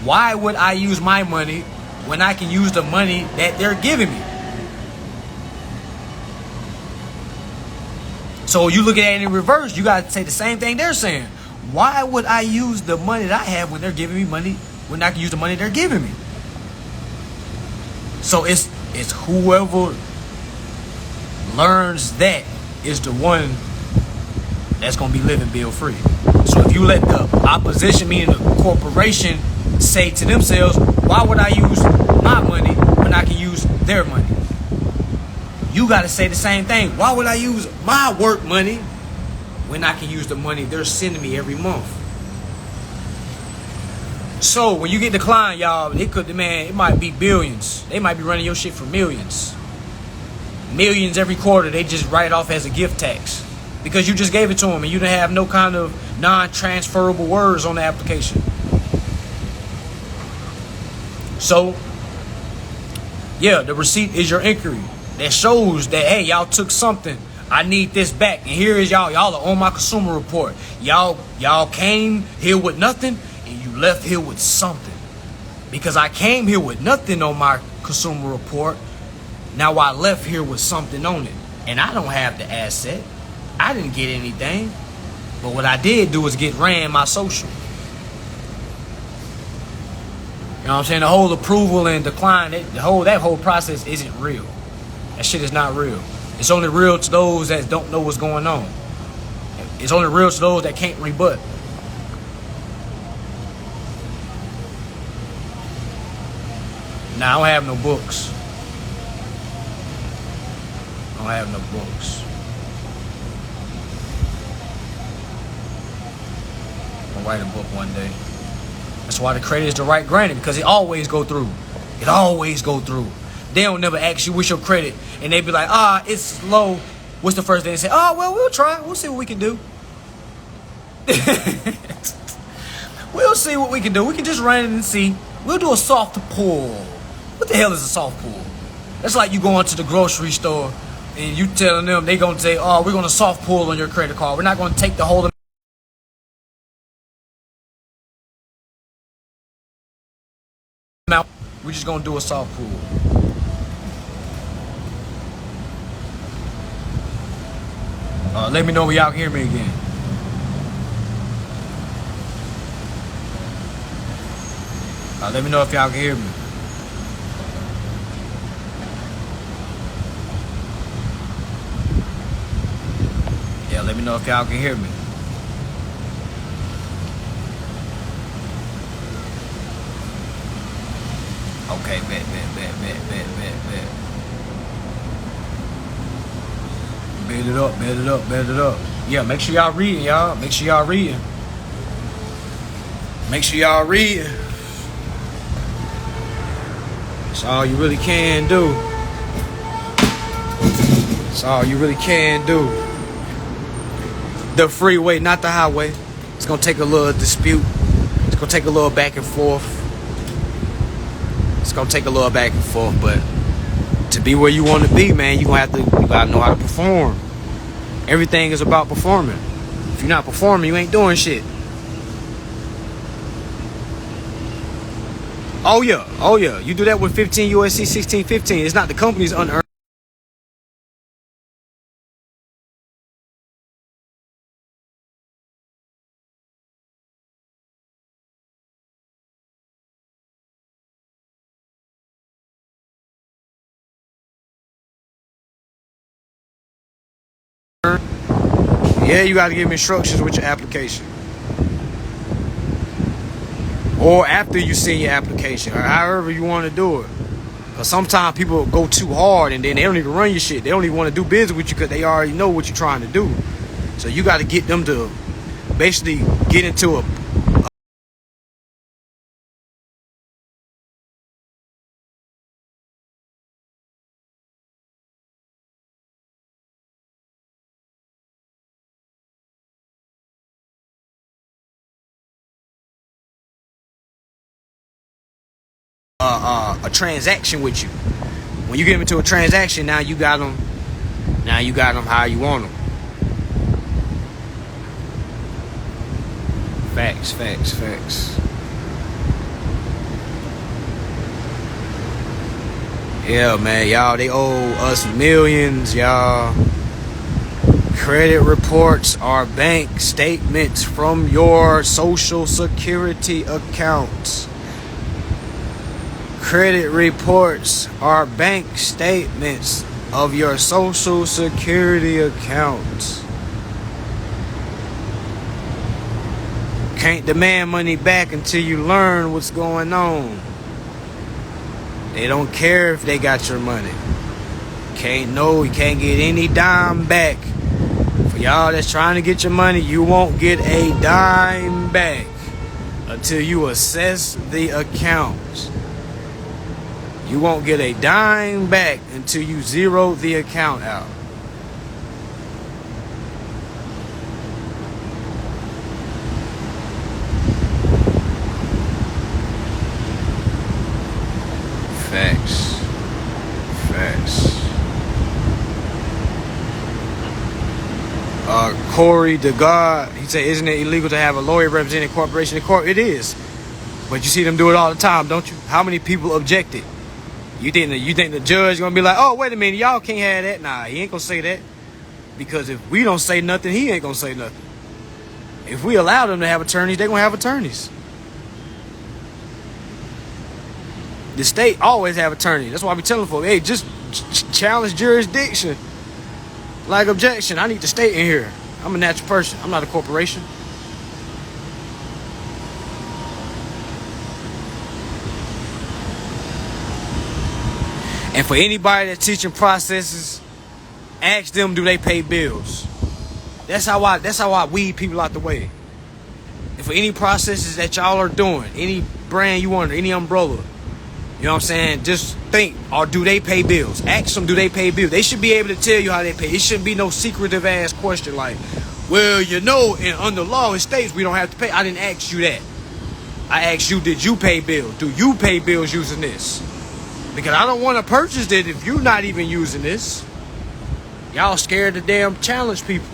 Why would I use my money when I can use the money that they're giving me? So you look at it in reverse, you got to say the same thing they're saying. Why would I use the money that I have when they're giving me money when I can use the money they're giving me? So it's whoever learns that is the one that's going to be living bill free. So if you let the opposition, meaning the corporation, say to themselves, why would I use my money when I can use their money? You got to say the same thing. Why would I use my work money when I can use the money they're sending me every month? So when you get declined, y'all, it might be billions. They might be running your shit for millions. Millions every quarter. They just write it off as a gift tax because you just gave it to them and you didn't have no kind of non-transferable words on the application. So, yeah, the receipt is your inquiry. That shows that, hey, y'all took something. I need this back. And here is y'all. Y'all are on my consumer report. Y'all came here with nothing and you left here with something. Because I came here with nothing on my consumer report. Now I left here with something on it. And I don't have the asset. I didn't get anything. But what I did do is ran my social. You know what I'm saying? The whole approval and decline, that whole process isn't real. That shit is not real. It's only real to those that don't know what's going on. It's only real to those that can't rebut. Now, I don't have no books. I don't have no books. I'll write a book one day. That's why the credit is the right granted, because it always go through. It always go through. They don't never ask you what's your credit, and they be like, it's low. What's the first thing they say? Well, we'll try. We'll see what we can do. We'll see what we can do. We can just run it and see. We'll do a soft pull. What the hell is a soft pull? That's like you going to the grocery store and you telling them they gonna say, we're gonna soft pull on your credit card. We're not gonna take the whole amount. We're just gonna do a soft pull. Let me know when y'all can hear me again. Let me know if y'all can hear me. Yeah, let me know if y'all can hear me. Okay, bet. Bet it up. Yeah, make sure y'all reading, y'all. Make sure y'all reading. That's all you really can do. That's all you really can do. The freeway, not the highway. It's gonna take a little dispute. It's gonna take a little back and forth. It's gonna take a little back and forth, but to be where you want to be, man, you gotta know how to perform. Everything is about performing. If you're not performing, you ain't doing shit. Oh yeah. You do that with 15 USC 1615. It's not the company's unearned. Yeah, you got to give them instructions with your application. Or after you send your application, or however you want to do it. Because sometimes people go too hard and then they don't even run your shit. They don't even want to do business with you because they already know what you're trying to do. So you got to get them to basically get into a transaction with you. When you get them into a transaction, now you got them how you want them. Facts. Yeah, man, y'all, they owe us millions, y'all. Credit reports are bank statements from your Social Security accounts. Credit reports are bank statements of your Social Security accounts. Can't demand money back until you learn what's going on. They don't care if they got your money. You can't get any dime back. For y'all that's trying to get your money, you won't get a dime back until you assess the accounts. You won't get a dime back until you zero the account out. Facts. Corey DeGod, he said, isn't it illegal to have a lawyer representing a corporation in court? It is. But you see them do it all the time, don't you? How many people objected? You think the judge gonna be like, oh, wait a minute, y'all can't have that? Nah, he ain't gonna say that. Because if we don't say nothing, he ain't gonna say nothing. If we allow them to have attorneys, they're gonna have attorneys. The state always have attorneys. That's why I be telling folks, hey, just challenge jurisdiction. Like objection, I need the state in here. I'm a natural person. I'm not a corporation. And for anybody that's teaching processes, ask them, do they pay bills? That's how I weed people out the way. And for any processes that y'all are doing, any brand you want, any umbrella, you know what I'm saying? Just think, or do they pay bills? Ask them, do they pay bills? They should be able to tell you how they pay. It shouldn't be no secretive ass question like, well, you know, under law it states we don't have to pay. I didn't ask you that. I asked you, did you pay bills? Do you pay bills using this? Because I don't want to purchase it if you're not even using this. Y'all scared to damn challenge people.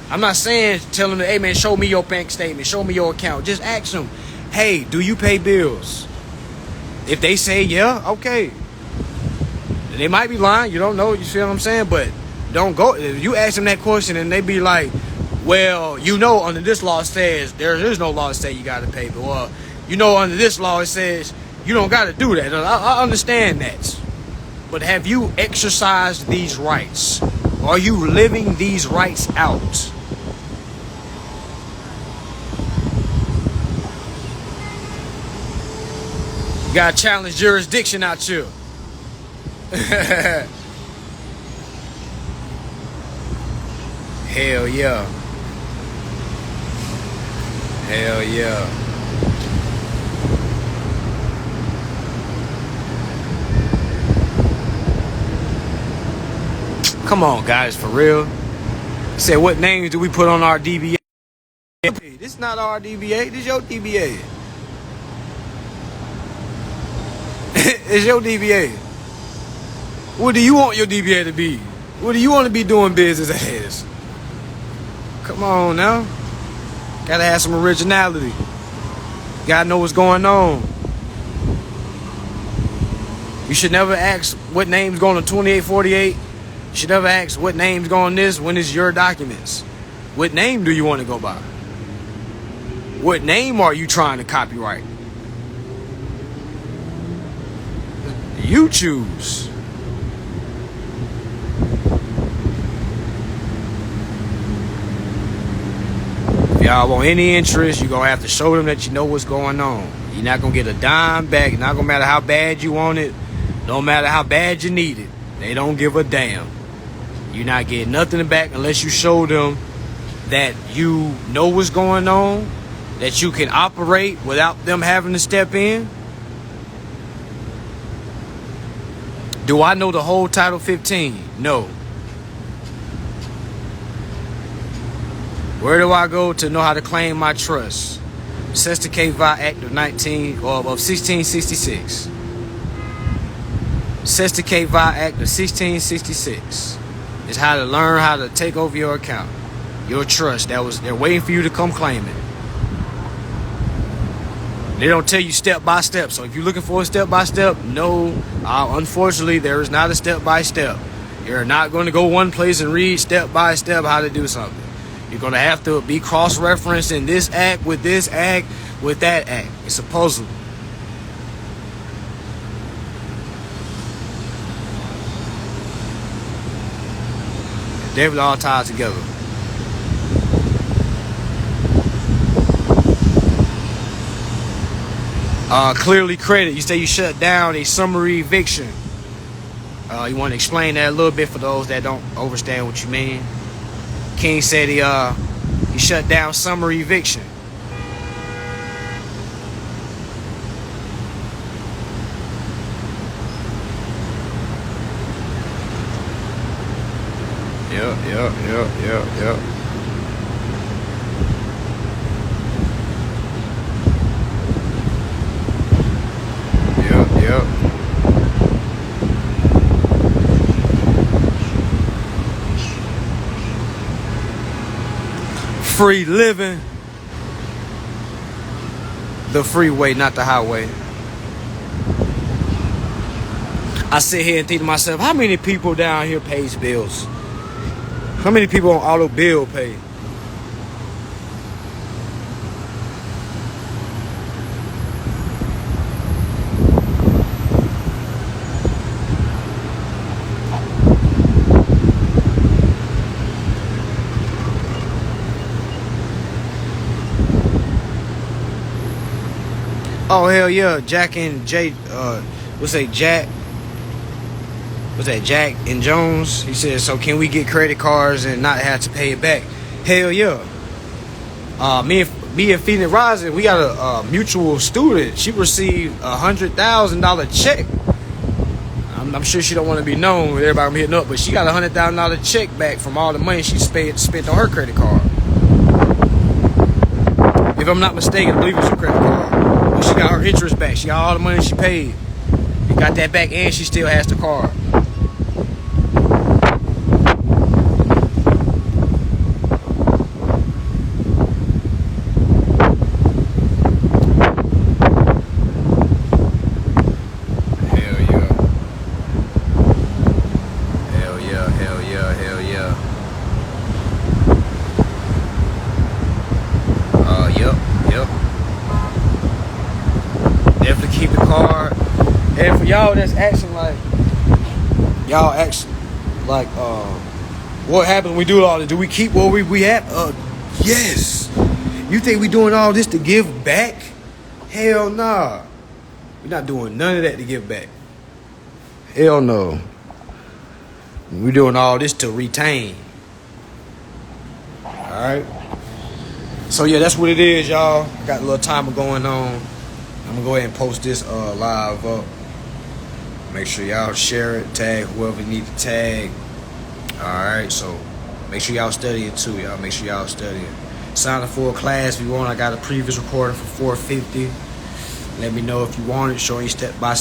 I'm not saying tell them, hey man, show me your bank statement, show me your account. Just ask them, hey, do you pay bills? If they say yeah, okay. They might be lying, you don't know, you see what I'm saying? But don't go, if you ask them that question and they be like, well, you know, under this law it says, there is no law that say you got to pay. Well, you know, under this law it says you don't got to do that. I understand that. But have you exercised these rights? Are you living these rights out? You got to challenge jurisdiction out here. Hell yeah. Hell yeah. Come on, guys, for real. Said, what names do we put on our DBA? This is not our DBA. This is your DBA. It's your DBA. What do you want your DBA to be? What do you want to be doing business as? Come on now. Gotta have some originality. Gotta know what's going on. You should never ask what name's going to 2848. You should never ask what name's going this when it's your documents. What name do you want to go by? What name are you trying to copyright? You choose. If y'all want any interest, you're going to have to show them that you know what's going on. You're not going to get a dime back. It's not going to matter how bad you want it. No matter how bad you need it. They don't give a damn. You're not getting nothing back unless you show them that you know what's going on, that you can operate without them having to step in. Do I know the whole Title 15? No. Where do I go to know how to claim my trust? Pt2 Act of 1666. Pt2 Act of 1666 is how to learn how to take over your account, your trust. They're waiting for you to come claim it. They don't tell you step by step. So if you're looking for a step by step, no, unfortunately, there is not a step by step. You're not going to go one place and read step by step how to do something. You're going to have to be cross-referencing this act with that act. It's supposed. Definitely all tied together. Clearly credit. You say you shut down a summary eviction. You want to explain that a little bit for those that don't understand what you mean? King said he shut down summary eviction. Yep. Free living. The freeway, not the highway. I sit here and think to myself, how many people down here pays bills? How many people on auto bill pay? Oh hell yeah, Jack and Jay, Jack and Jones? He said, so can we get credit cards and not have to pay it back? Hell yeah. Me and Phoenix Rising, we got a mutual student. She received $100,000 check. I'm sure she don't want to be known with everybody hitting up, but she got $100,000 check back from all the money she spent on her credit card. If I'm not mistaken, I believe it's her credit card. But she got her interest back. She got all the money she paid. She got that back, and she still has the card. Definitely keep the card. And for y'all that's asking what happens when we do all this? Do we keep what we at? Yes. You think we doing all this to give back? Hell nah. We're not doing none of that to give back. Hell no. We're doing all this to retain. Alright? So yeah, that's what it is, y'all. Got a little timer going on. I'm gonna go ahead and post this live up. Make sure y'all share it, tag whoever you need to tag. Alright, so make sure y'all studying too, y'all. Make sure y'all studying. Sign up for a class if you want. I got a previous recording for $450. Let me know if you want it. Showing you step by step